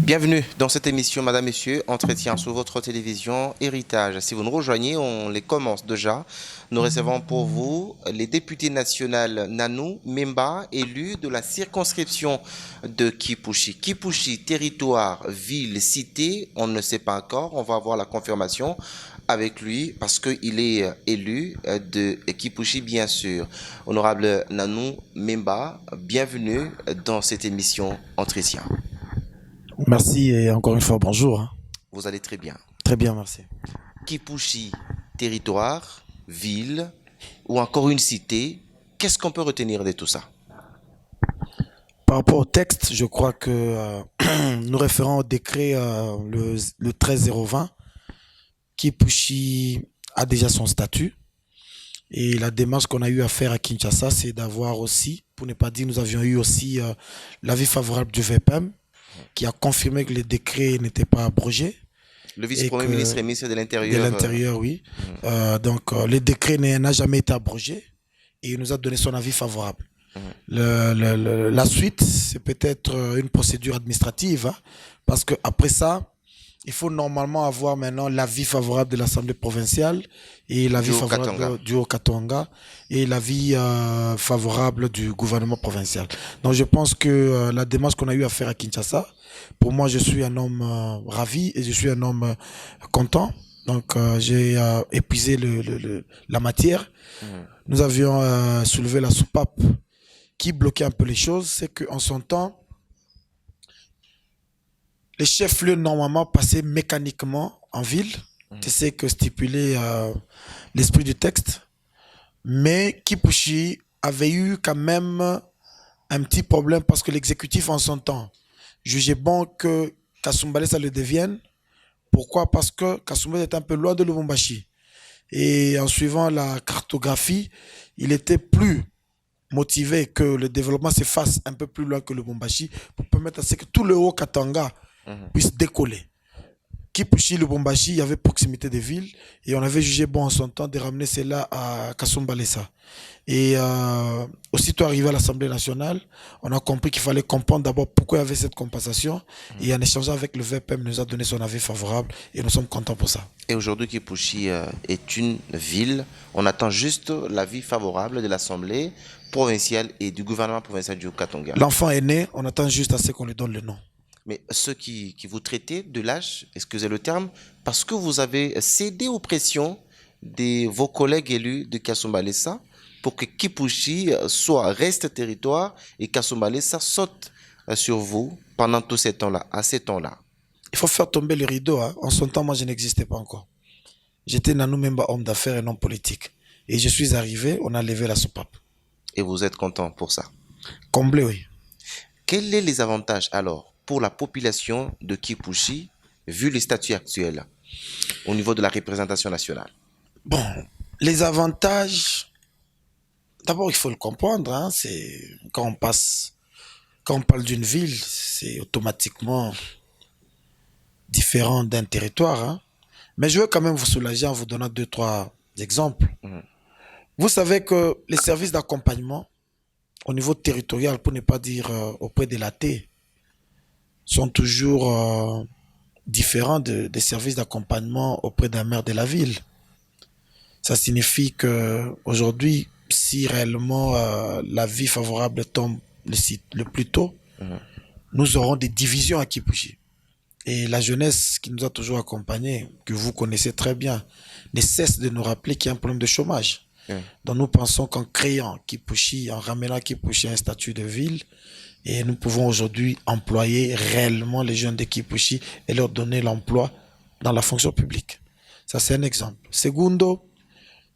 Bienvenue dans cette émission, Madame, Messieurs, entretien sur votre télévision Héritage. Si vous nous rejoignez, on les commence déjà. Nous recevons pour vous les députés nationaux Nanou Memba, élus de la circonscription de Kipushi. Kipushi, territoire, ville, cité, on ne sait pas encore. On va avoir la confirmation avec lui parce qu'il est élu de Kipushi, bien sûr. Honorable Nanou Memba, bienvenue dans cette émission Entretien. Merci et encore une fois, bonjour. Vous allez très bien. Très bien, merci. Kipushi, territoire, ville ou encore une cité, qu'est-ce qu'on peut retenir de tout ça? Par rapport au texte, je crois que nous référons au décret le 13020. Kipushi a déjà son statut. Et la démarche qu'on a eu à faire à Kinshasa, c'est d'avoir aussi, pour ne pas dire, nous avions eu aussi l'avis favorable du VPM qui a confirmé que le décret n'était pas abrogé. Le vice-premier ministre et ministre de l'Intérieur. De l'Intérieur, oui. Donc, le décret n'a jamais été abrogé et il nous a donné son avis favorable. La suite, c'est peut-être une procédure administrative, hein, parce qu'après ça, il faut normalement avoir maintenant l'avis favorable de l'Assemblée provinciale et l'avis favorable du Haut-Katanga et l'avis favorable du gouvernement provincial. Donc je pense que la démarche qu'on a eu à faire à Kinshasa, pour moi je suis un homme ravi et je suis un homme content. Donc j'ai épuisé la matière. Nous avions soulevé la soupape qui bloquait un peu les choses, c'est qu'en son temps, les chefs-lieux normalement passaient mécaniquement en ville, c'est que stipulait l'esprit du texte, mais Kipushi avait eu quand même un petit problème parce que l'exécutif en son temps jugeait bon que Kasumbalesa ça le devienne. Pourquoi? Parce que Kasumbalesa est un peu loin de Lubumbashi. Et en suivant la cartographie, il était plus motivé que le développement se fasse un peu plus loin que Lubumbashi pour permettre à ce que tout le Haut-Katanga puisse décoller. Kipushi, Lubumbashi, il y avait proximité des villes et on avait jugé bon en son temps de ramener cela à Kasumbalesa. Et aussitôt arrivé à l'Assemblée nationale, on a compris qu'il fallait comprendre d'abord pourquoi il y avait cette compensation. Et en échangeant avec le VPM, il nous a donné son avis favorable et nous sommes contents pour ça. Et aujourd'hui, Kipushi est une ville. On attend juste l'avis favorable de l'Assemblée provinciale et du gouvernement provincial du Haut-Katanga. L'enfant est né, on attend juste à ce qu'on lui donne le nom. Mais ceux qui vous traitez de lâche, excusez le terme, parce que vous avez cédé aux pressions de vos collègues élus de Kasumbalesa pour que Kipushi reste territoire et Kasumbalesa saute sur vous pendant tous ces temps-là, à ces temps-là. Il faut faire tomber le rideau. Hein. En son temps, moi, je n'existais pas encore. J'étais Nanou Memba, homme d'affaires et non politique. Et je suis arrivé, on a levé la soupape. Et vous êtes content pour ça? Comblé, oui. Quels sont les avantages alors pour la population de Kipushi, vu les statuts actuels, au niveau de la représentation nationale? Bon, les avantages, d'abord il faut le comprendre, hein, c'est quand on parle d'une ville, c'est automatiquement différent d'un territoire. Hein. Mais je veux quand même vous soulager en vous donnant 2-3 exemples. Vous savez que les services d'accompagnement au niveau territorial, pour ne pas dire auprès de l'AT, sont toujours différents des services d'accompagnement auprès d'un maire de la ville. Ça signifie qu'aujourd'hui, si réellement l'avis favorable tombe le plus tôt, nous aurons des divisions à Kipushi. Et la jeunesse qui nous a toujours accompagnés, que vous connaissez très bien, ne cesse de nous rappeler qu'il y a un problème de chômage. Donc nous pensons qu'en créant Kipushi, en ramenant Kipushi à un statut de ville, et nous pouvons aujourd'hui employer réellement les jeunes de Kipushi et leur donner l'emploi dans la fonction publique. Ça, c'est un exemple. Segundo,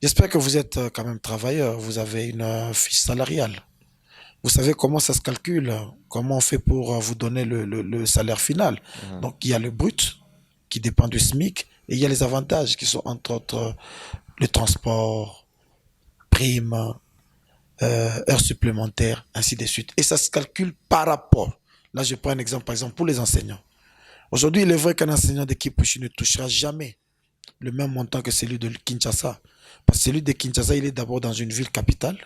j'espère que vous êtes quand même travailleur. Vous avez une fiche salariale. Vous savez comment ça se calcule, comment on fait pour vous donner le salaire final. Donc, il y a le brut qui dépend du SMIC et il y a les avantages qui sont entre autres le transport, primes, heures supplémentaires, ainsi de suite. Et ça se calcule par rapport. Là, je prends un exemple, par exemple, pour les enseignants. Aujourd'hui, il est vrai qu'un enseignant de Kipushi ne touchera jamais le même montant que celui de Kinshasa. Parce que celui de Kinshasa, il est d'abord dans une ville capitale.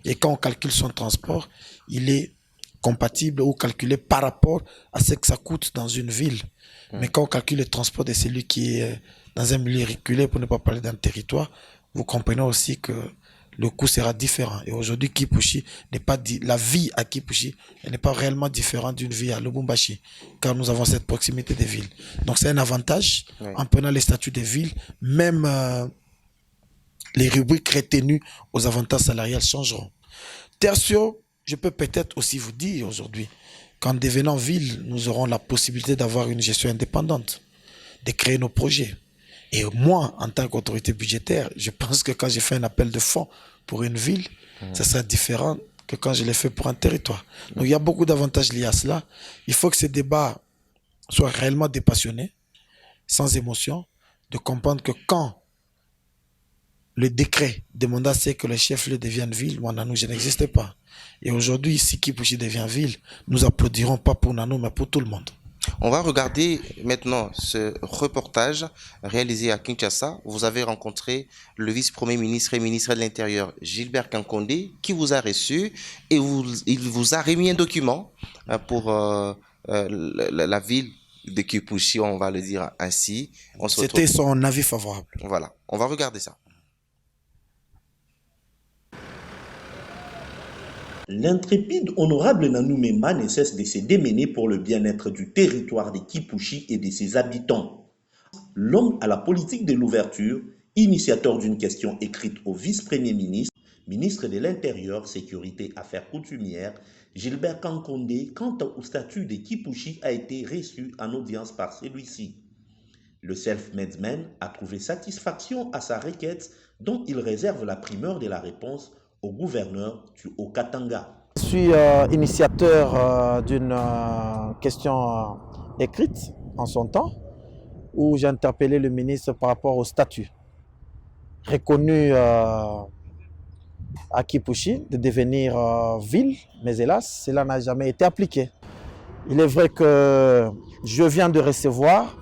Et quand on calcule son transport, il est compatible ou calculé par rapport à ce que ça coûte dans une ville. Mais quand on calcule le transport de celui qui est dans un milieu reculé, pour ne pas parler d'un territoire, vous comprenez aussi que le coût sera différent. Et aujourd'hui, Kipushi n'est pas la vie à Kipushi, elle n'est pas réellement différente d'une vie à Lubumbashi, car nous avons cette proximité des villes. Donc c'est un avantage en prenant les statuts des villes, même les rubriques retenues aux avantages salariales changeront. Tertio, je peux peut-être aussi vous dire aujourd'hui qu'en devenant ville, nous aurons la possibilité d'avoir une gestion indépendante, de créer nos projets. Et moi, en tant qu'autorité budgétaire, je pense que quand j'ai fait un appel de fonds pour une ville, ça sera différent que quand je l'ai fait pour un territoire. Donc il y a beaucoup d'avantages liés à cela. Il faut que ces débats soient réellement dépassionnés, sans émotion, de comprendre que quand le décret demanda à ce que le chef-lieu devienne ville, moi, Nanou, je n'existais pas. Et aujourd'hui, si Kipushi devient ville, nous applaudirons pas pour Nanou, mais pour tout le monde. On va regarder maintenant ce reportage réalisé à Kinshasa. Vous avez rencontré le vice-premier ministre et ministre de l'Intérieur, Gilbert Kankonde, qui vous a reçu et il vous a remis un document pour la ville de Kipushi, on va le dire ainsi. C'était son avis favorable. Voilà, on va regarder ça. L'intrépide honorable Nanou Memba ne cesse de se démener pour le bien-être du territoire de Kipushi et de ses habitants. L'homme à la politique de l'ouverture, initiateur d'une question écrite au vice-premier ministre, ministre de l'Intérieur, Sécurité, Affaires coutumières, Gilbert Kankonde, quant au statut de Kipushi, a été reçu en audience par celui-ci. Le self-made man a trouvé satisfaction à sa requête dont il réserve la primeur de la réponse au gouverneur du Haut-Katanga. Je suis initiateur d'une question écrite en son temps où j'ai interpellé le ministre par rapport au statut reconnu à Kipushi de devenir ville, mais hélas, cela n'a jamais été appliqué. Il est vrai que je viens de recevoir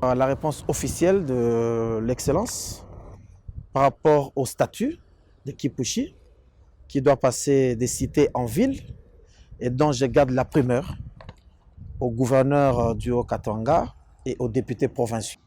la réponse officielle de l'Excellence par rapport au statut de Kipushi, qui doit passer des cités en ville et dont je garde la primeur au gouverneur du Haut-Katanga et aux députés provinciaux.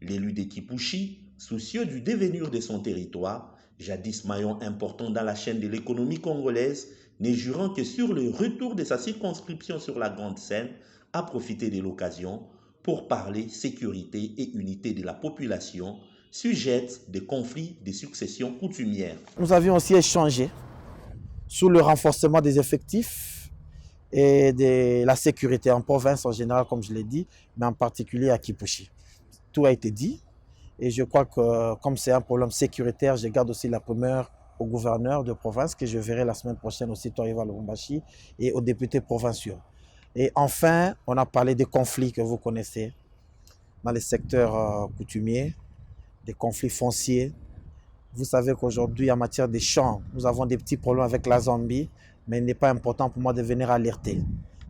L'élu de Kipushi, soucieux du devenir de son territoire, jadis maillon important dans la chaîne de l'économie congolaise, ne jurant que sur le retour de sa circonscription sur la grande scène, a profité de l'occasion pour parler sécurité et unité de la population, sujette des conflits de succession coutumière. Nous avions aussi échangé sur le renforcement des effectifs et de la sécurité en province en général, comme je l'ai dit, mais en particulier à Kipushi. Tout a été dit et je crois que comme c'est un problème sécuritaire, je garde aussi la primeur au gouverneur de province que je verrai la semaine prochaine aussi à Lubumbashi et aux députés provinciaux. Et enfin, on a parlé des conflits que vous connaissez dans les secteurs coutumiers, des conflits fonciers. Vous savez qu'aujourd'hui, en matière des champs, nous avons des petits problèmes avec la Zambie, mais il n'est pas important pour moi de venir alerter.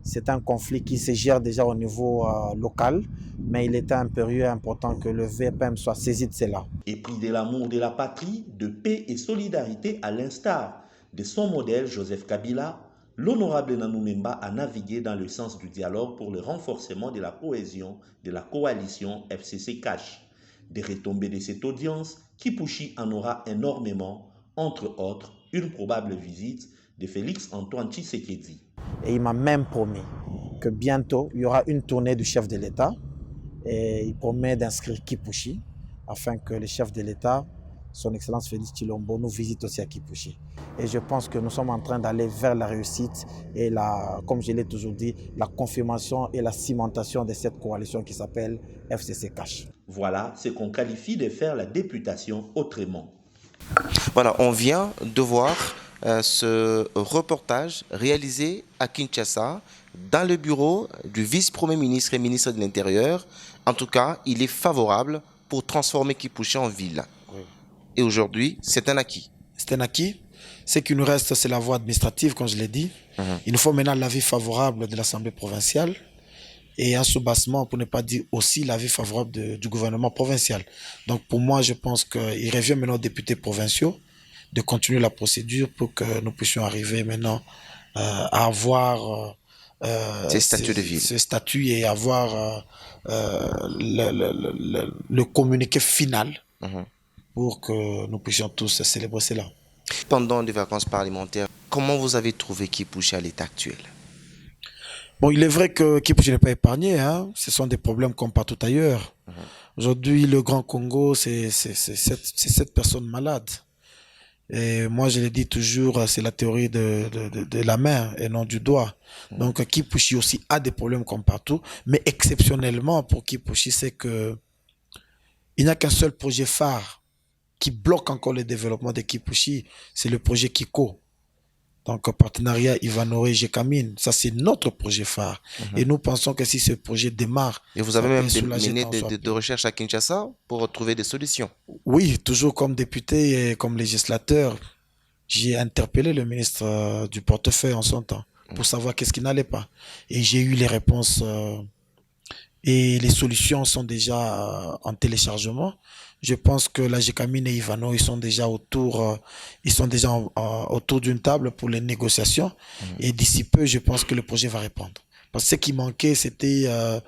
C'est un conflit qui se gère déjà au niveau local, mais il était impérieux et important que le VPM soit saisi de cela. Épris de l'amour de la patrie, de paix et solidarité à l'instar de son modèle Joseph Kabila, l'honorable Nanou Memba a navigué dans le sens du dialogue pour le renforcement de la cohésion de la coalition FCC Cash. Des retombées de cette audience, Kipushi en aura énormément, entre autres une probable visite de Félix Antoine Tshisekedi. Et il m'a même promis que bientôt il y aura une tournée du chef de l'État et il promet d'inscrire Kipushi afin que le chef de l'État, son Excellence Félix Tshilombo, nous visite aussi à Kipushi. Et je pense que nous sommes en train d'aller vers la réussite et comme je l'ai toujours dit, la confirmation et la cimentation de cette coalition qui s'appelle FCC Cash. Voilà ce qu'on qualifie de faire la députation autrement. Voilà, on vient de voir ce reportage réalisé à Kinshasa dans le bureau du vice-premier ministre et ministre de l'Intérieur. En tout cas, il est favorable pour transformer Kipushi en ville. Oui. Et aujourd'hui, c'est un acquis. C'est un acquis. Ce qui nous reste, c'est la voie administrative, comme je l'ai dit. Il nous faut maintenant l'avis favorable de l'Assemblée provinciale et un soubassement, pour ne pas dire aussi l'avis favorable du gouvernement provincial. Donc pour moi, je pense qu'il revient maintenant aux députés provinciaux de continuer la procédure pour que nous puissions arriver maintenant à avoir Ces statuts de ville. ce statut et avoir le communiqué final Mhm. pour que nous puissions tous célébrer cela. Pendant les vacances parlementaires, comment vous avez trouvé Kipouchi à l'état actuel? Bon, il est vrai que Kipouchi n'est pas épargné, hein. Ce sont des problèmes comme partout ailleurs. Aujourd'hui, le Grand Congo, c'est cette personne malade. Et moi, je le dis toujours, c'est la théorie de la main et non du doigt. Donc, Kipouchi aussi a des problèmes comme partout. Mais exceptionnellement pour Kipouchi, c'est que il n'y a qu'un seul projet phare qui bloque encore le développement de Kipouchi, c'est le projet Kiko. Donc, partenariat Ivanhoe-Gécamine, ça c'est notre projet phare. Et nous pensons que si ce projet démarre, Et vous avez ça peut même soulager mené tant soit de peu. recherches à Kinshasa pour trouver des solutions. Oui, toujours comme député et comme législateur, j'ai interpellé le ministre du portefeuille en son temps pour savoir qu'est-ce qui n'allait pas. Et j'ai eu les réponses et les solutions sont déjà en téléchargement. Je pense que la Gécamine et Ivano, ils sont déjà autour d'une table pour les négociations. Et d'ici peu, je pense que le projet va répondre. Parce que ce qui manquait, c'était euh,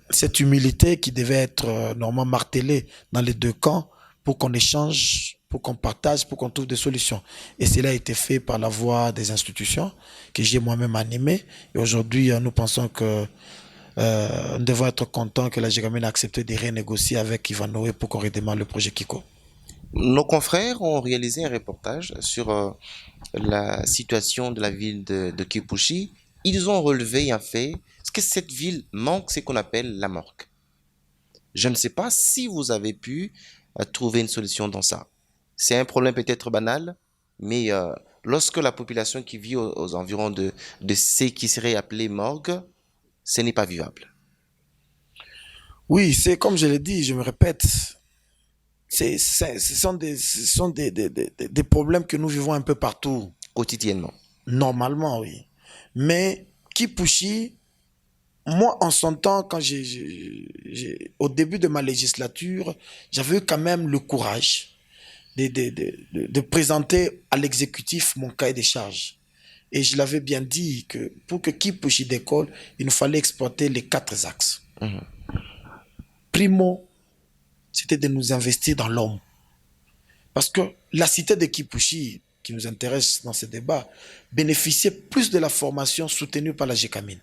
cette humilité qui devait être normalement martelée dans les deux camps pour qu'on échange, pour qu'on partage, pour qu'on trouve des solutions. Et cela a été fait par la voie des institutions que j'ai moi-même animées. Et aujourd'hui, nous pensons que nous devons être contents que la Gégamine a accepté de renégocier avec Ivanoé pour qu'on redémarre le projet Kiko. Nos confrères ont réalisé un reportage sur la situation de la ville de Kipouchi. Ils ont relevé un fait, c'est que cette ville manque ce qu'on appelle la morgue. Je ne sais pas si vous avez pu trouver une solution dans ça. C'est un problème peut-être banal, mais lorsque la population qui vit aux environs de ce qui serait appelé morgue, ce n'est pas vivable Oui, c'est comme je l'ai dit, je me répète, ce sont des problèmes que nous vivons un peu partout, quotidiennement. normalement, oui. Mais Kipouchi, moi, en son temps, quand au début de ma législature, j'avais eu quand même le courage de présenter à l'exécutif mon cahier des charges. Et je l'avais bien dit que pour que Kipouchi décolle, il nous fallait exploiter les 4 axes. Mhm. Primo, c'était de nous investir dans l'homme. Parce que la cité de Kipouchi, qui nous intéresse dans ce débat, bénéficiait plus de la formation soutenue par la Gécamine,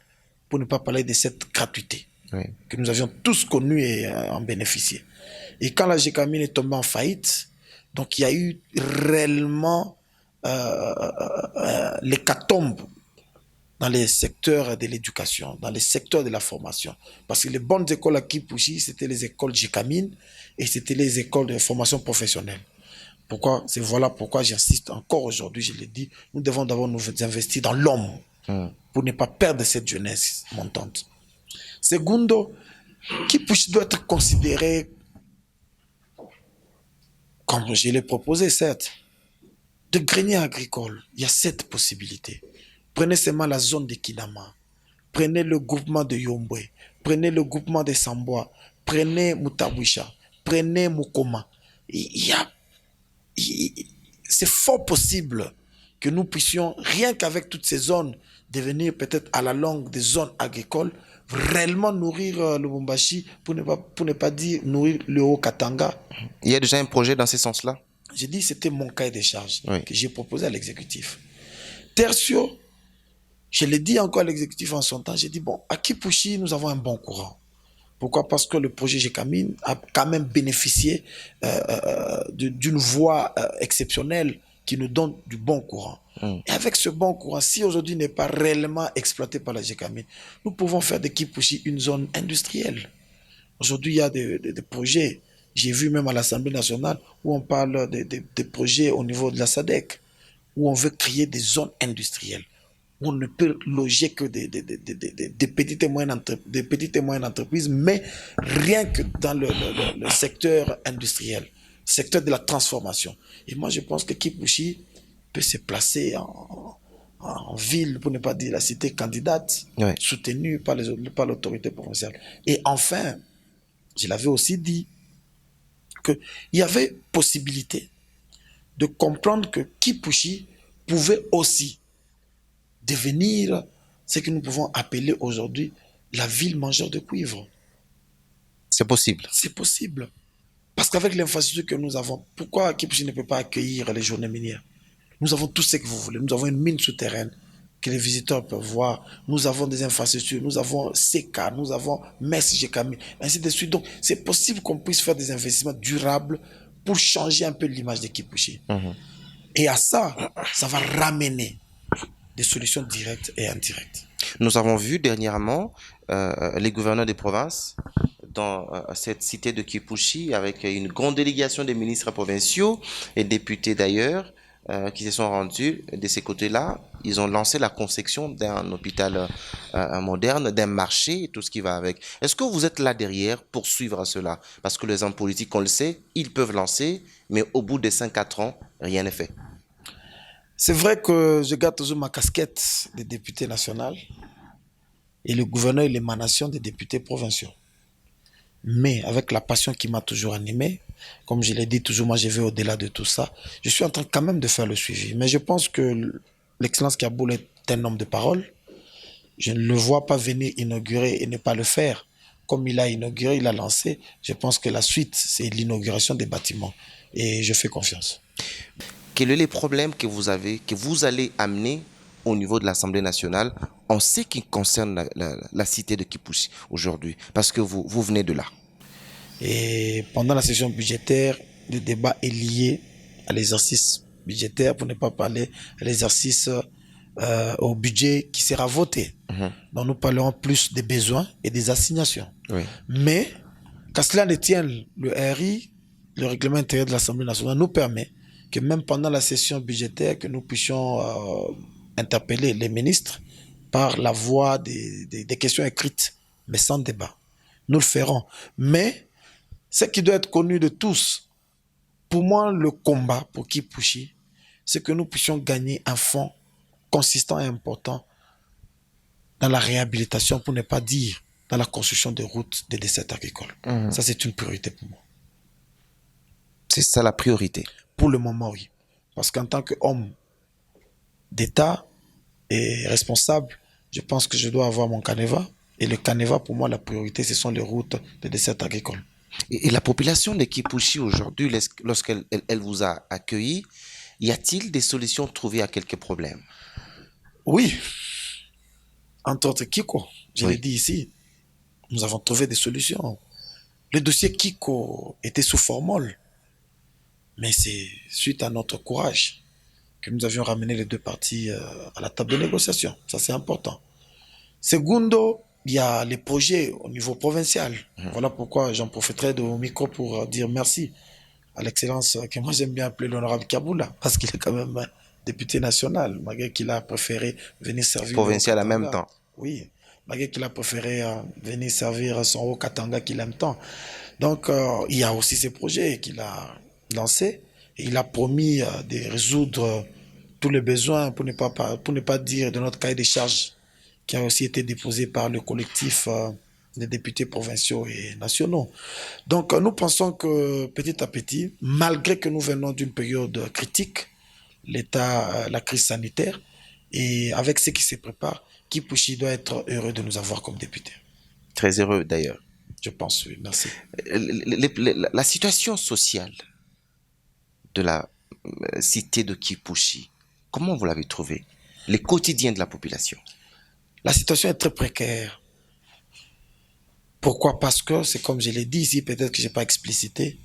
pour ne pas parler de cette gratuité Oui. que nous avions tous connue et en bénéficié. Et quand la Gécamine est tombée en faillite, donc il y a eu réellement l'hécatombe dans les secteurs de l'éducation, dans les secteurs de la formation. Parce que les bonnes écoles à Kipouchi, c'était les écoles Gécamine et c'était les écoles de formation professionnelle. Voilà pourquoi j'insiste encore aujourd'hui, je l'ai dit, nous devons d'abord nous investir dans l'homme pour ne pas perdre cette jeunesse montante. Segundo, Kipouchi doit être considéré, comme je l'ai proposé, certes, de grenier agricole. Il y a cette possibilité. Prenez seulement la zone de Kinama, prenez le groupement de Yombwe, prenez le groupement de Samboa, prenez Mutabwisha, prenez Mukoma. Il y a c'est fort possible que nous puissions, rien qu'avec toutes ces zones, devenir peut-être à la longue des zones agricoles, réellement nourrir le Lubumbashi, pour ne pas dire nourrir le Haut-Katanga. Il y a déjà un projet dans ce sens-là? J'ai dit c'était mon cahier des charges Oui. que j'ai proposé à l'exécutif. Tertio, je l'ai dit encore à l'exécutif en son temps, j'ai dit bon, à Kipouchi, nous avons un bon courant. Pourquoi? Parce que le projet Gécamine a quand même bénéficié d'une voie exceptionnelle qui nous donne du bon courant. Et avec ce bon courant, si aujourd'hui n'est pas réellement exploité par la Gécamine, nous pouvons faire de Kipouchi une zone industrielle. Aujourd'hui, il y a des projets. J'ai vu même à l'Assemblée nationale où on parle de projets au niveau de la SADC, où on veut créer des zones industrielles. On ne peut loger que des petites et moyennes entreprises, mais rien que dans le secteur industriel, secteur de la transformation. Et moi, je pense que Kipouchi peut se placer en ville, pour ne pas dire la cité candidate, Oui. soutenue par l'autorité provinciale. Et enfin, je l'avais aussi dit, qu'il y avait possibilité de comprendre que Kipouchi pouvait aussi devenir ce que nous pouvons appeler aujourd'hui la ville mangeur de cuivre. C'est possible. C'est possible. Parce qu'avec l'infrastructure que nous avons, pourquoi Kipushi ne peut pas accueillir les journées minières? Nous avons tout ce que vous voulez. Nous avons une mine souterraine que les visiteurs peuvent voir. Nous avons des infrastructures. Nous avons CK, nous avons MES, GKMI, ainsi de suite. Donc, c'est possible qu'on puisse faire des investissements durables pour changer un peu l'image de Kipushi. Et à ça, ça va ramener des solutions directes et indirectes. Nous avons vu dernièrement les gouverneurs des provinces dans cette cité de Kipushi avec une grande délégation des ministres provinciaux et députés d'ailleurs qui se sont rendus de ces côtés-là. Ils ont lancé la conception d'un hôpital moderne, d'un marché et tout ce qui va avec. Est-ce que vous êtes là derrière pour suivre cela? Parce que les hommes politiques, on le sait, ils peuvent lancer, mais au bout de 5-4 ans, rien n'est fait. C'est vrai que je garde toujours ma casquette de député national et le gouverneur est l'émanation des députés provinciaux. Mais avec la passion qui m'a toujours animé, comme je l'ai dit toujours, moi je vais au-delà de tout ça. Je suis en train quand même de faire le suivi. Mais je pense que l'excellence Kaboul est un homme de parole. Je ne le vois pas venir inaugurer et ne pas le faire. Comme il a inauguré, il a lancé. Je pense que la suite, c'est l'inauguration des bâtiments. Et je fais confiance. Quels sont les problèmes que vous avez, que vous allez amener au niveau de l'Assemblée nationale en ce qui concerne la cité de Kipushi aujourd'hui? Parce que vous venez de là. Et pendant la session budgétaire, le débat est lié à l'exercice budgétaire, pour ne pas parler à l'exercice au budget qui sera voté. Donc nous parlerons plus des besoins et des assignations. Oui. Mais, qu'à cela ne tienne, le RI, le règlement intérieur de l'Assemblée nationale, nous permet que même pendant la session budgétaire, que nous puissions interpeller les ministres par la voie des questions écrites, mais sans débat. Nous le ferons. Mais, ce qui doit être connu de tous, pour moi, le combat pour Kipushi, c'est que nous puissions gagner un fonds consistant et important dans la réhabilitation, pour ne pas dire dans la construction de routes des desserts agricoles. Ça, c'est une priorité pour moi. C'est ça la priorité. Pour le moment, oui. Parce qu'en tant qu'homme d'État et responsable, je pense que je dois avoir mon canevas. Et le canevas, pour moi, la priorité, ce sont les routes des desserts agricoles. Et la population de Kipushi aujourd'hui, lorsqu'elle vous a accueilli, y a-t-il des solutions trouvées à quelques problèmes? Oui. Entre autres, Kiko, je Oui. l'ai dit ici, nous avons trouvé des solutions. Le dossier Kiko était sous formol. Mais c'est suite à notre courage que nous avions ramené les deux parties à la table de négociation. Ça, c'est important. Segundo, il y a les projets au niveau provincial. Voilà pourquoi j'en profiterai de mon micro pour dire merci à l'excellence que moi j'aime bien appeler l'honorable Kaboula, parce qu'il est quand même député national, malgré qu'il a préféré venir servir... Provincial en même temps. Oui, malgré qu'il a préféré venir servir son haut Katanga qu'il aime tant. Donc, il y a aussi ces projets qu'il a lancés. Et il a promis de résoudre tous les besoins, pour ne pas dire de notre cahier des charges, qui a aussi été déposé par le collectif des députés provinciaux et nationaux. Donc, nous pensons que petit à petit, malgré que nous venons d'une période critique, l'État, la crise sanitaire, et avec ce qui se prépare, Kipushi doit être heureux de nous avoir comme députés. Très heureux d'ailleurs. Je pense, oui. Merci. La situation sociale de la cité de Kipushi, comment vous l'avez trouvé? Les quotidiens de la population. La situation est très précaire. Pourquoi? Parce que, c'est comme je l'ai dit ici, peut-être que je n'ai pas explicité,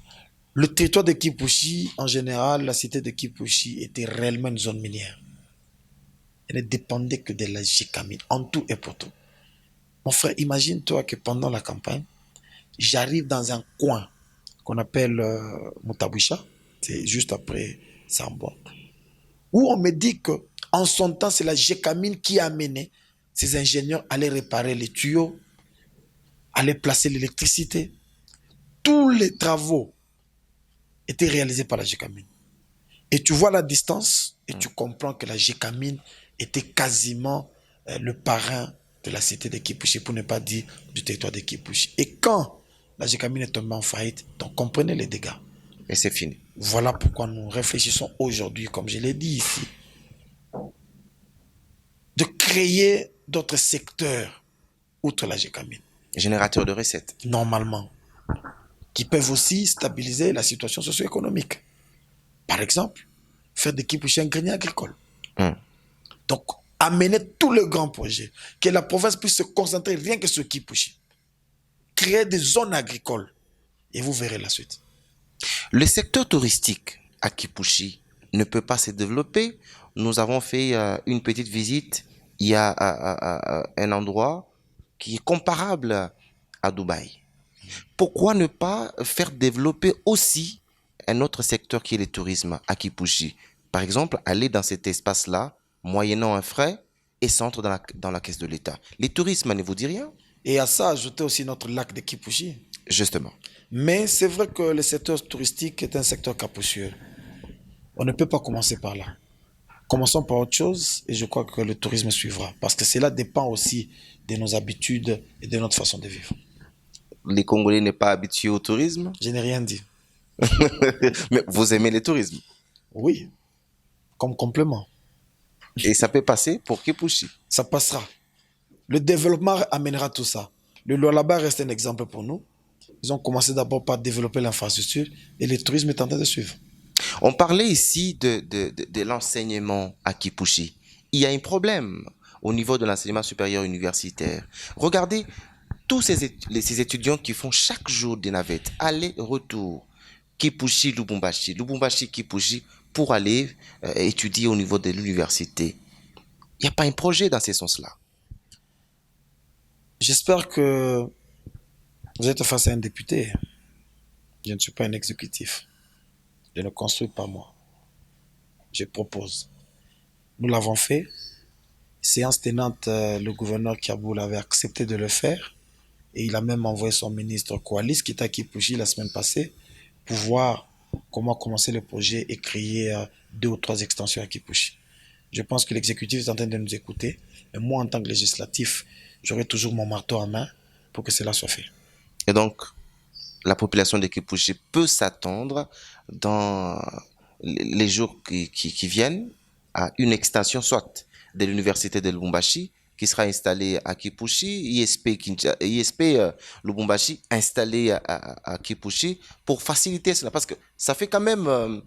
le territoire de Kipushi, en général, la cité de Kipushi était réellement une zone minière. Elle ne dépendait que de la GKMI, en tout et pour tout. Mon frère, imagine-toi que pendant la campagne, j'arrive dans un coin qu'on appelle Mutabwisha, c'est juste après Sambon, où on me dit qu'en son temps, c'est la GKMI qui a amené ces ingénieurs à aller réparer les tuyaux, à aller placer l'électricité. Tous les travaux étaient réalisés par la GKMI. Et tu vois la distance et tu comprends que la GKMI était quasiment le parrain de la cité de Kipushi, pour ne pas dire du territoire de Kipushi. Et quand la GKMI est tombée en faillite, donc comprenez les dégâts. Et c'est fini. Voilà pourquoi nous réfléchissons aujourd'hui, comme je l'ai dit ici, créer d'autres secteurs, outre la GECAMIN. Générateur de recettes. Normalement, qui peuvent aussi stabiliser la situation socio-économique. Par exemple, faire des Kipouchi un grenier agricole. Donc, amener tous les grands projets, que la province puisse se concentrer rien que sur Kipouchi. Créer des zones agricoles, et vous verrez la suite. Le secteur touristique à Kipouchi ne peut pas se développer. Nous avons fait une petite visite. Il y a un endroit qui est comparable à Dubaï. Pourquoi ne pas faire développer aussi un autre secteur qui est le tourisme à Kipouchi? Par exemple, aller dans cet espace-là, moyennant un frais, et s'entre dans la caisse de l'État. Les tourismes ne vous dit rien? Et à ça, ajouter aussi notre lac de Kipouchi. Justement. Mais c'est vrai que le secteur touristique est un secteur capricieux. On ne peut pas commencer par là. Commençons par autre chose et je crois que le tourisme suivra. Parce que cela dépend aussi de nos habitudes et de notre façon de vivre. Les Congolais n'est pas habitués au tourisme? Je n'ai rien dit. Mais vous aimez le tourisme? Oui, comme complément. Et ça peut passer pour Kipouchi? Ça passera. Le développement amènera tout ça. Le Lualaba reste un exemple pour nous. Ils ont commencé d'abord par développer l'infrastructure et le tourisme est en train de suivre. On parlait ici de l'enseignement à Kipouchi. Il y a un problème au niveau de l'enseignement supérieur universitaire. Regardez tous ces étudiants qui font chaque jour des navettes, aller-retour, Kipouchi, Lubumbashi, Lubumbashi, Kipouchi, pour aller étudier au niveau de l'université. Il n'y a pas un projet dans ce sens-là. J'espère que vous êtes face à un député. Je ne suis pas un exécutif. Je ne construis pas moi. Je propose. Nous l'avons fait. Séance tenante, le gouverneur Kiaboul avait accepté de le faire. Et il a même envoyé son ministre Koualis, qui est à Kipouchi la semaine passée, pour voir comment commencer le projet et créer 2 ou 3 extensions à Kipouchi. Je pense que l'exécutif est en train de nous écouter. Et moi, en tant que législatif, j'aurai toujours mon marteau en main pour que cela soit fait. Et donc, la population de Kipouchi peut s'attendre dans les jours qui viennent à une extension soit de l'université de Lubumbashi qui sera installée à Kipouchi, ISP Lubumbashi installé à Kipouchi pour faciliter cela. Parce que ça fait quand même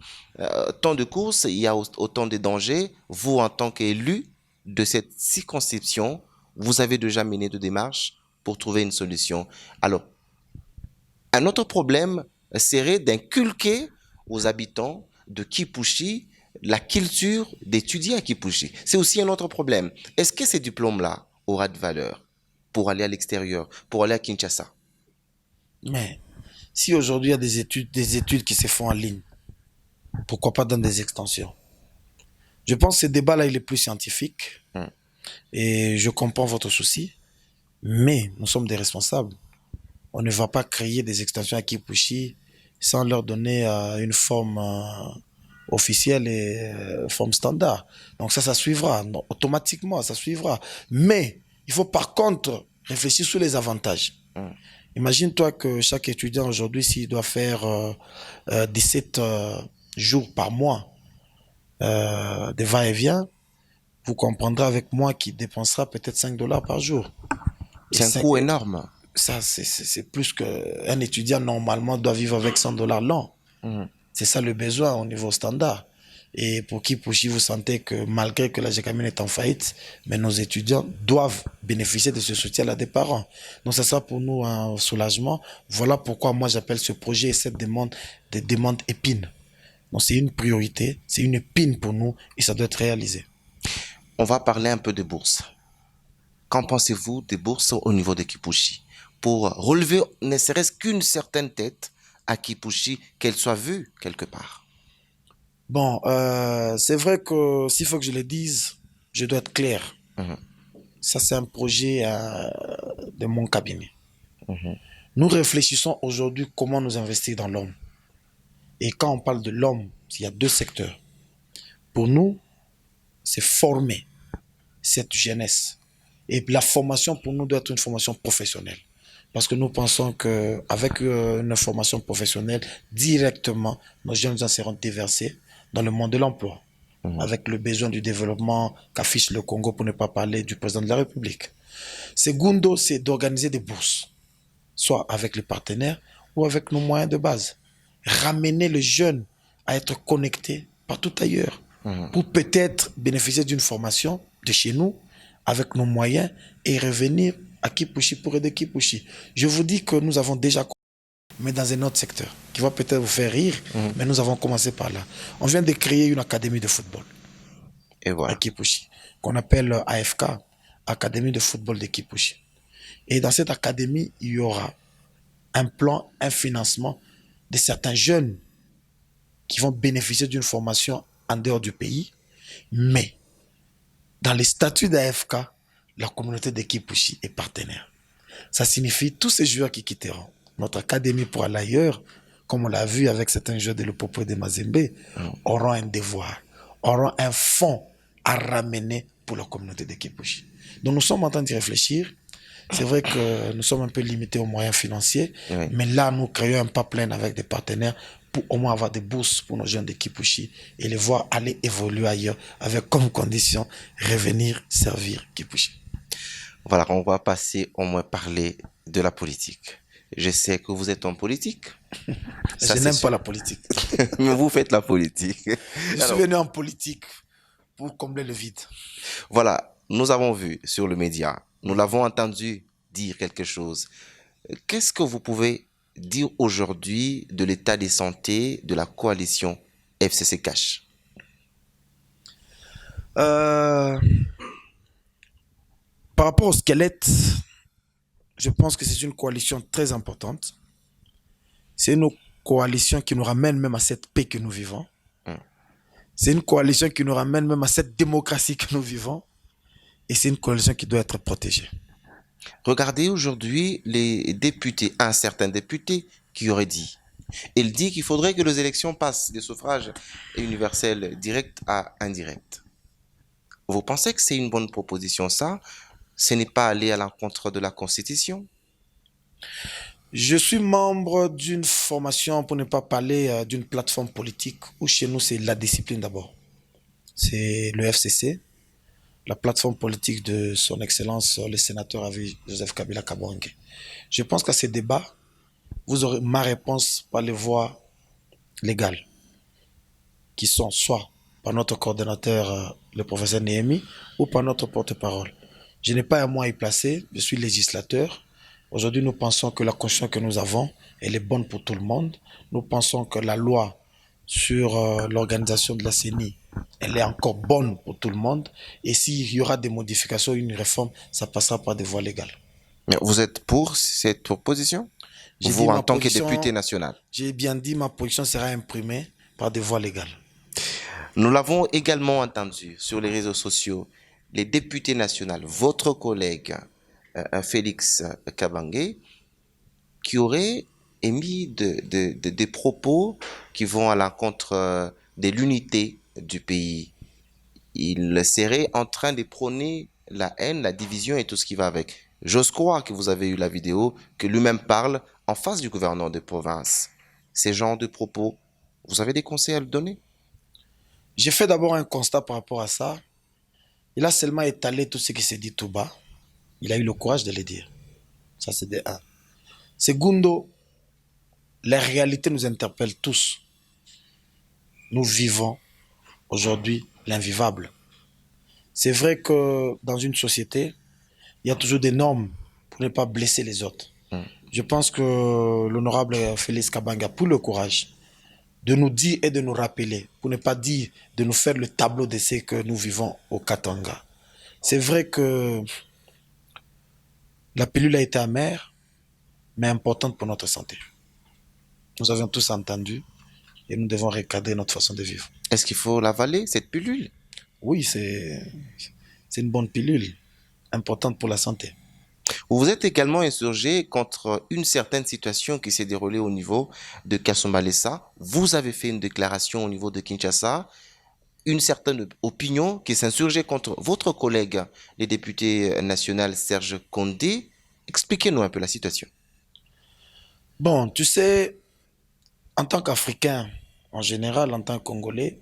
tant de courses, il y a autant de dangers. Vous, en tant qu'élu de cette circonscription, vous avez déjà mené de démarches pour trouver une solution. Alors, un autre problème serait d'inculquer aux habitants de Kipouchi la culture d'étudier à Kipouchi. C'est aussi un autre problème. Est-ce que ces diplômes-là aura de valeur pour aller à l'extérieur, pour aller à Kinshasa? Mais si aujourd'hui il y a des études qui se font en ligne, pourquoi pas dans des extensions? Je pense que ce débat-là, il est plus scientifique. Et je comprends votre souci. Mais nous sommes des responsables. On ne va pas créer des extensions à Kipouchi sans leur donner une forme officielle et forme standard. Donc ça suivra. Non, automatiquement, ça suivra. Mais il faut par contre réfléchir sur les avantages. Imagine-toi que chaque étudiant aujourd'hui, s'il doit faire 17 jours par mois de va-et-vient, vous comprendrez avec moi qu'il dépensera peut-être $5 par jour. C'est un coût énorme. Ça, c'est plus qu'un étudiant normalement doit vivre avec $100 l'an. C'est ça le besoin au niveau standard. Et pour Kipouchi, vous sentez que malgré que la GECAMIN est en faillite, mais nos étudiants doivent bénéficier de ce soutien-là des parents. Donc ça sera pour nous un soulagement. Voilà pourquoi moi j'appelle ce projet et cette demande des demandes épines. Donc c'est une priorité, c'est une épine pour nous et ça doit être réalisé. On va parler un peu de bourses. Qu'en pensez-vous des bourses au niveau de Kipouchi? Pour relever ne serait-ce qu'une certaine tête à Kipouchi, qu'elle soit vue quelque part. Bon, c'est vrai que s'il faut que je le dise, je dois être clair. Ça, c'est un projet de mon cabinet. Nous réfléchissons aujourd'hui comment nous investir dans l'homme. Et quand on parle de l'homme, il y a 2 secteurs. Pour nous, c'est former cette jeunesse. Et la formation, pour nous, doit être une formation professionnelle. Parce que nous pensons qu'avec une formation professionnelle, directement, nos jeunes seront déversés dans le monde de l'emploi. avec le besoin du développement qu'affiche le Congo, pour ne pas parler du président de la République. Segundo, c'est d'organiser des bourses, soit avec les partenaires ou avec nos moyens de base. Ramener les jeunes à être connectés partout ailleurs pour peut-être bénéficier d'une formation de chez nous avec nos moyens et revenir à Kipushi pour aider Kipushi. Je vous dis que nous avons déjà, mais dans un autre secteur qui va peut-être vous faire rire, mais nous avons commencé par là. On vient de créer une académie de football Et voilà. à Kipushi, qu'on appelle AFK, Académie de football de Kipushi. Et dans cette académie, il y aura un plan, un financement de certains jeunes qui vont bénéficier d'une formation en dehors du pays. Mais dans les statuts d'AFK, la communauté de Kipushi est partenaire. Ça signifie tous ces joueurs qui quitteront notre académie pour aller ailleurs, comme on l'a vu avec certains joueurs de Lupopo et de Mazembe, auront un devoir, auront un fonds à ramener pour la communauté de Kipushi. Donc nous sommes en train d'y réfléchir. C'est vrai que nous sommes un peu limités aux moyens financiers, mais là, nous créons un pipeline avec des partenaires pour au moins avoir des bourses pour nos jeunes de Kipushi et les voir aller évoluer ailleurs avec comme condition revenir servir Kipushi. Voilà, on va passer au moins parler de la politique. Je sais que vous êtes en politique. Je n'aime pas la politique. Mais vous faites la politique. Je suis venu en politique pour combler le vide. Voilà, nous avons vu sur le média, nous l'avons entendu dire quelque chose. Qu'est-ce que vous pouvez dire aujourd'hui de l'état de santé de la coalition FCC Cash? Par rapport au squelette, je pense que c'est une coalition très importante. C'est une coalition qui nous ramène même à cette paix que nous vivons. C'est une coalition qui nous ramène même à cette démocratie que nous vivons. Et c'est une coalition qui doit être protégée. Regardez aujourd'hui les députés, un certain député qui aurait dit, il dit qu'il faudrait que les élections passent des suffrages universels directs à indirects. Vous pensez que c'est une bonne proposition ça? Ce n'est pas aller à l'encontre de la Constitution? Je suis membre d'une formation, pour ne pas parler d'une plateforme politique, où chez nous c'est la discipline d'abord. C'est le FCC, la plateforme politique de son Excellence le sénateur à vie Joseph Kabila Kabange. Je pense qu'à ces débats, vous aurez ma réponse par les voies légales, qui sont soit par notre coordonnateur, le professeur Néhémi, ou par notre porte-parole. Je n'ai pas un mot à y placer, je suis législateur. Aujourd'hui, nous pensons que la constitution que nous avons, elle est bonne pour tout le monde. Nous pensons que la loi sur l'organisation de la CENI, elle est encore bonne pour tout le monde. Et s'il y aura des modifications, une réforme, ça passera par des voies légales. Mais vous êtes pour cette proposition? Vous, en tant que député national? J'ai bien dit, ma position sera imprimée par des voies légales. Nous l'avons également entendu sur les réseaux sociaux. Les députés nationaux, votre collègue Félix Kabange, qui aurait émis des propos qui vont à l'encontre de l'unité du pays. Il serait en train de prôner la haine, la division et tout ce qui va avec. J'ose croire que vous avez eu la vidéo, que lui-même parle en face du gouverneur de province. Ces genres de propos, vous avez des conseils à lui donner? J'ai fait d'abord un constat par rapport à ça. Il a seulement étalé tout ce qui s'est dit tout bas. Il a eu le courage de le dire. Ça, c'est de un. Segundo, la réalité nous interpelle tous. Nous vivons aujourd'hui l'invivable. C'est vrai que dans une société, il y a toujours des normes pour ne pas blesser les autres. Je pense que l'honorable Félix Kabange a pris le courage de nous dire et de nous rappeler, pour ne pas dire de nous faire le tableau de ce que nous vivons au Katanga. C'est vrai que la pilule a été amère, mais importante pour notre santé. Nous avons tous entendu et nous devons recadrer notre façon de vivre. Est-ce qu'il faut l'avaler, cette pilule? Oui, c'est une bonne pilule, importante pour la santé. Vous vous êtes également insurgé contre une certaine situation qui s'est déroulée au niveau de Kasumbalesa. Vous avez fait une déclaration au niveau de Kinshasa, une certaine opinion qui s'insurgeait contre votre collègue, le député national Serge Condé. Expliquez-nous un peu la situation. Bon, tu sais, en tant qu'Africain, en général, en tant que Congolais,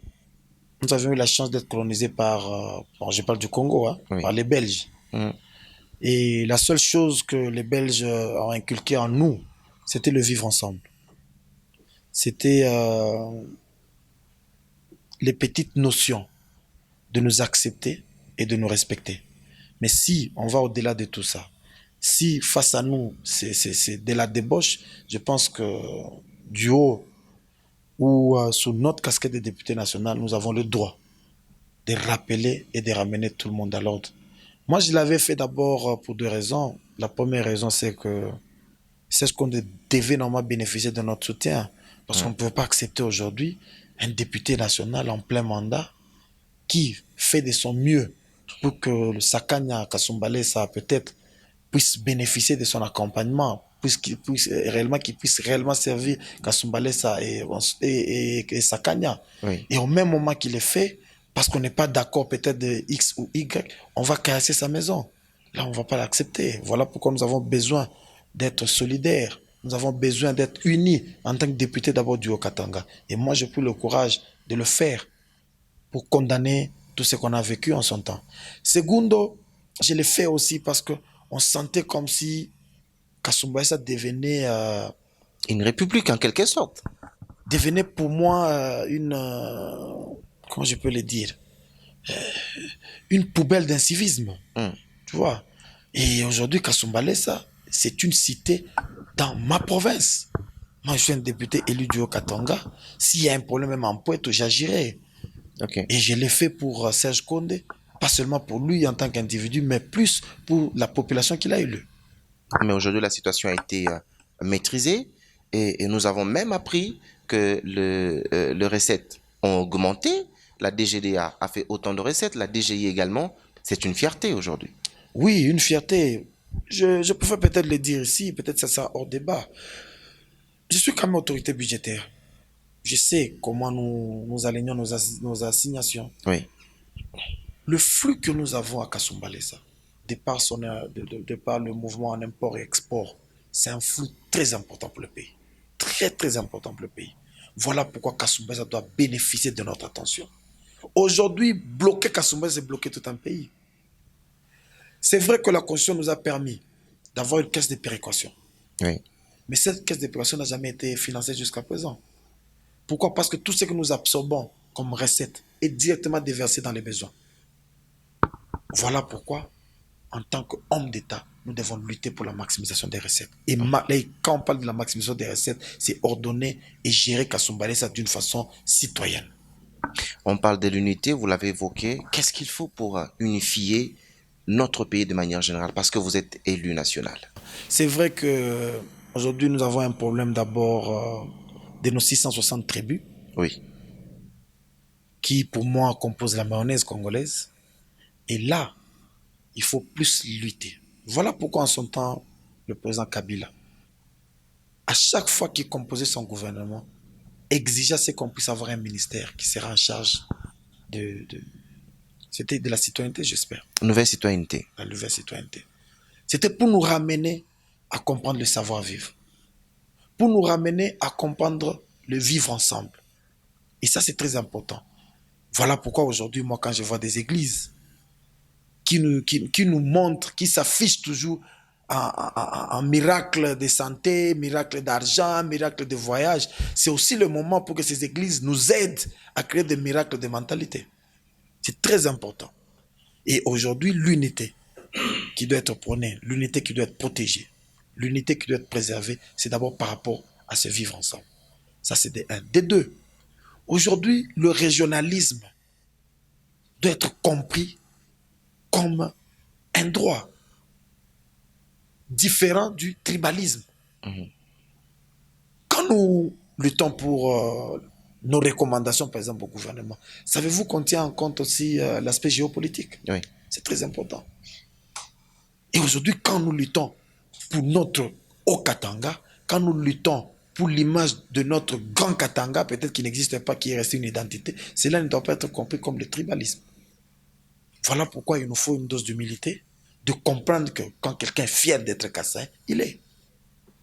nous avions eu la chance d'être colonisés par, bon, je parle du Congo, hein, Oui. par les Belges. Et la seule chose que les Belges ont inculqué en nous, c'était le vivre ensemble. C'était les petites notions de nous accepter et de nous respecter. Mais si on va au-delà de tout ça, si face à nous, c'est de la débauche, je pense que du haut ou sous notre casquette de député national, nous avons le droit de rappeler et de ramener tout le monde à l'ordre. Moi, je l'avais fait d'abord pour deux raisons. La première raison, c'est que c'est ce qu'on devait normalement bénéficier de notre soutien. Parce qu'on ne peut pas accepter aujourd'hui un député national en plein mandat qui fait de son mieux pour que le Sakanya Kasumbalé, ça peut-être, puisse bénéficier de son accompagnement, qu'il puisse réellement servir Kasumbalé et Sakanya. Oui. Et au même moment qu'il est fait, parce qu'on n'est pas d'accord peut-être de X ou Y, on va casser sa maison. Là, on ne va pas l'accepter. Voilà pourquoi nous avons besoin d'être solidaires. Nous avons besoin d'être unis en tant que député d'abord du Haut-Katanga. Et moi, j'ai pris le courage de le faire pour condamner tout ce qu'on a vécu en son temps. Segundo, je l'ai fait aussi parce qu'on sentait comme si Kasumbalesa devenait, Une république, en quelque sorte. devenait pour moi comment je peux le dire, une poubelle d'incivisme. Tu vois. Et aujourd'hui, Kasumbalesa, c'est une cité dans ma province. Moi, je suis un député élu du Haut-Katanga. S'il y a un problème même en Pointe, j'agirai. Okay. Et je l'ai fait pour Serge Condé, pas seulement pour lui en tant qu'individu, mais plus pour la population qu'il a élue. Mais aujourd'hui, la situation a été maîtrisée et nous avons même appris que les recettes ont augmenté. La DGDA a fait autant de recettes, la DGI également. C'est une fierté aujourd'hui. Oui, une fierté. Je préfère peut-être le dire ici, peut-être ça sera hors débat. Je suis quand même autorité budgétaire. Je sais comment nous alignons nos assignations. Oui. Le flux que nous avons à Kasumbalesa, de par le mouvement en import et export, c'est un flux très important pour le pays. Très, très important pour le pays. Voilà pourquoi Kasumbalesa doit bénéficier de notre attention. Aujourd'hui, bloquer Kasumbalesa, c'est bloquer tout un pays. C'est vrai que la Constitution nous a permis d'avoir une caisse de péréquation. Oui. Mais cette caisse de péréquation n'a jamais été financée jusqu'à présent. Pourquoi? Parce que tout ce que nous absorbons comme recette est directement déversé dans les besoins. Voilà pourquoi, en tant qu'homme d'État, nous devons lutter pour la maximisation des recettes. Et quand on parle de la maximisation des recettes, c'est ordonner et gérer Kasumbalesa d'une façon citoyenne. On parle de l'unité, vous l'avez évoqué. Qu'est-ce qu'il faut pour unifier notre pays de manière générale? Parce que vous êtes élu national. C'est vrai qu'aujourd'hui, nous avons un problème d'abord de nos 660 tribus. Oui. Qui, pour moi, composent la mayonnaise congolaise. Et là, il faut plus lutter. Voilà pourquoi en son temps, le président Kabila, à chaque fois qu'il composait son gouvernement, exigeait qu'on puisse avoir un ministère qui sera en charge c'était de la citoyenneté, j'espère. Nouvelle citoyenneté. La nouvelle citoyenneté. C'était pour nous ramener à comprendre le savoir-vivre. Pour nous ramener à comprendre le vivre ensemble. Et ça, c'est très important. Voilà pourquoi aujourd'hui, moi, quand je vois des églises qui nous montrent, qui s'affichent toujours en miracle de santé, miracle d'argent, miracle de voyage, c'est aussi le moment pour que ces églises nous aident à créer des miracles de mentalité. C'est très important. Et aujourd'hui, l'unité qui doit être prônée, l'unité qui doit être protégée, l'unité qui doit être préservée, c'est d'abord par rapport à se vivre ensemble. Ça, c'est des un. Des deux, aujourd'hui, le régionalisme doit être compris comme un droit différent du tribalisme. Quand nous luttons pour nos recommandations, par exemple, au gouvernement, savez-vous qu'on tient en compte aussi l'aspect géopolitique? Oui. C'est très important. Et aujourd'hui, quand nous luttons pour notre Haut-Katanga, quand nous luttons pour l'image de notre Grand Katanga, peut-être qu'il n'existe pas, qui est resté une identité, cela ne doit pas être compris comme le tribalisme. Voilà pourquoi il nous faut une dose d'humilité, de comprendre que quand quelqu'un est fier d'être Kassaï, il est.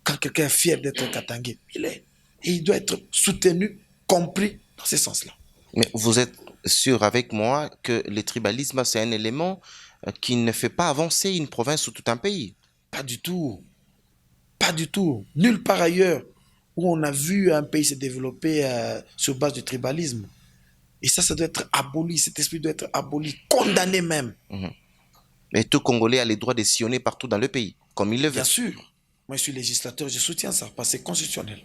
Quand quelqu'un est fier d'être Katangé, il est. Et il doit être soutenu, compris dans ce sens-là. Mais vous êtes sûr avec moi que le tribalisme, c'est un élément qui ne fait pas avancer une province ou tout un pays. Pas du tout. Pas du tout. Nulle part ailleurs où on a vu un pays se développer sur base du tribalisme. Et ça doit être aboli. Cet esprit doit être aboli, condamné même. Mais tout Congolais a le droit de sillonner partout dans le pays, comme il le veut. Bien sûr. Moi, je suis législateur, je soutiens ça, parce que c'est constitutionnel.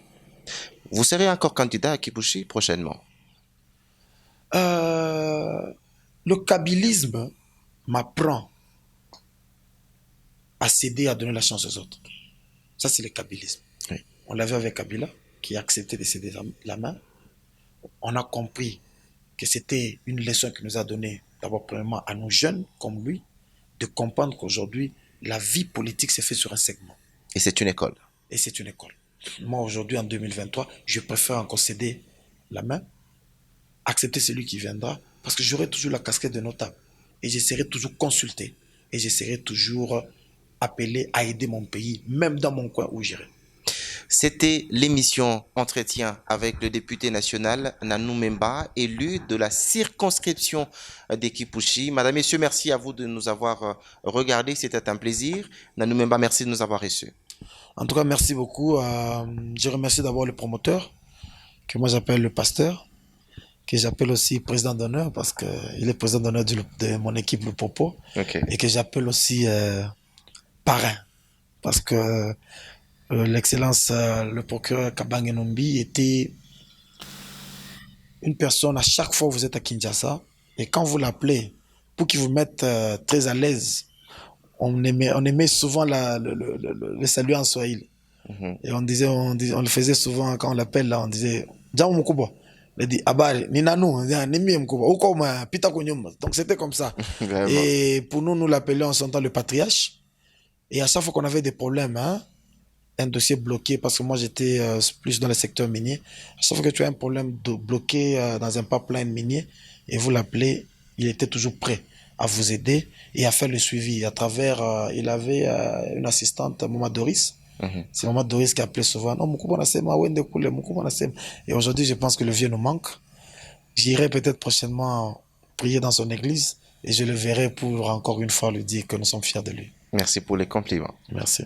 Vous serez encore candidat à Kipushi prochainement? Le kabylisme m'apprend à céder, à donner la chance aux autres. Ça, c'est le kabylisme. Oui. On l'a vu avec Kabila, qui a accepté de céder la main. On a compris que c'était une leçon qu'il nous a donnée, d'abord, premièrement, à nos jeunes comme lui, de comprendre qu'aujourd'hui, la vie politique s'est faite sur un segment. Et c'est une école. Et c'est une école. Moi, aujourd'hui, en 2023, je préfère encore céder la main, accepter celui qui viendra, parce que j'aurai toujours la casquette de notable. Et j'essaierai toujours consulter. Et j'essaierai toujours appelé à aider mon pays, même dans mon coin où j'irai. C'était l'émission Entretien avec le député national Nanou Memba, élu de la circonscription des Kipushi. Madame, Messieurs, merci à vous de nous avoir regardés. C'était un plaisir. Nanou Memba, merci de nous avoir reçus. En tout cas, merci beaucoup. Je remercie d'abord le promoteur, que moi j'appelle le pasteur, que j'appelle aussi président d'honneur, parce qu'il est président d'honneur de mon équipe, le Popo, Okay. et que j'appelle aussi parrain, parce que l'excellence, le procureur Kabang Enombi était une personne, à chaque fois que vous êtes à Kinshasa, et quand vous l'appelez, pour qu'il vous mette très à l'aise, on aimait souvent le salut en Swahili. Et on le faisait souvent quand on l'appelle, là, on disait, Djamu Mkuba. Il dit, Abari, ni nanou, ni Mkuba, ou comme Pita Konyum. Donc c'était comme ça. Et pour nous, nous l'appelions en son temps le patriarche. Et à chaque fois qu'on avait des problèmes, hein, un dossier bloqué, parce que moi j'étais plus dans le secteur minier, à chaque fois que tu as un problème de bloqué dans un pipeline minier, et vous l'appelez, il était toujours prêt à vous aider et à faire le suivi. À travers, il avait une assistante, Maman Doris. C'est Maman Doris qui appelait souvent. Non, et aujourd'hui, je pense que le vieux nous manque. J'irai peut-être prochainement prier dans son église et je le verrai pour encore une fois lui dire que nous sommes fiers de lui. Merci pour les compliments. Merci.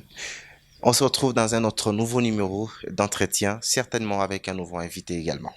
On se retrouve dans un autre nouveau numéro d'entretien, certainement avec un nouveau invité également.